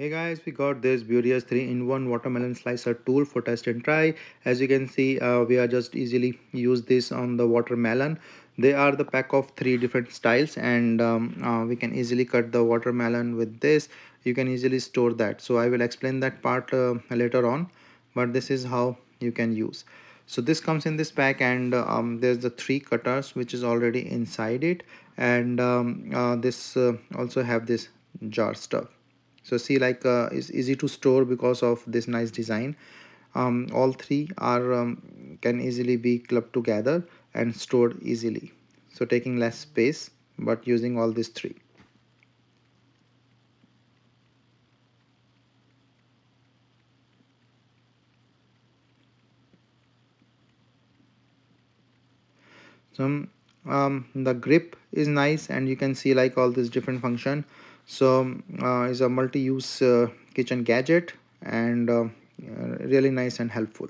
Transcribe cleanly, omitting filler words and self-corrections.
Hey guys, we got this Burius 3-in-1 watermelon slicer tool for test and try. As you can see, we are just easily use this on the watermelon. They are the pack of three different styles, and we can easily cut the watermelon with this. You can easily store that. So I will explain that part later on, but this is how you can use. So this comes in this pack, and there's the three cutters which is already inside it, and this also have this jar stuff. So see, like it's easy to store because of this nice design. All three are can easily be clubbed together and stored easily, so taking less space but using all these three. So the grip is nice, and you can see like all this different function. So is a multi-use kitchen gadget, and really nice and helpful.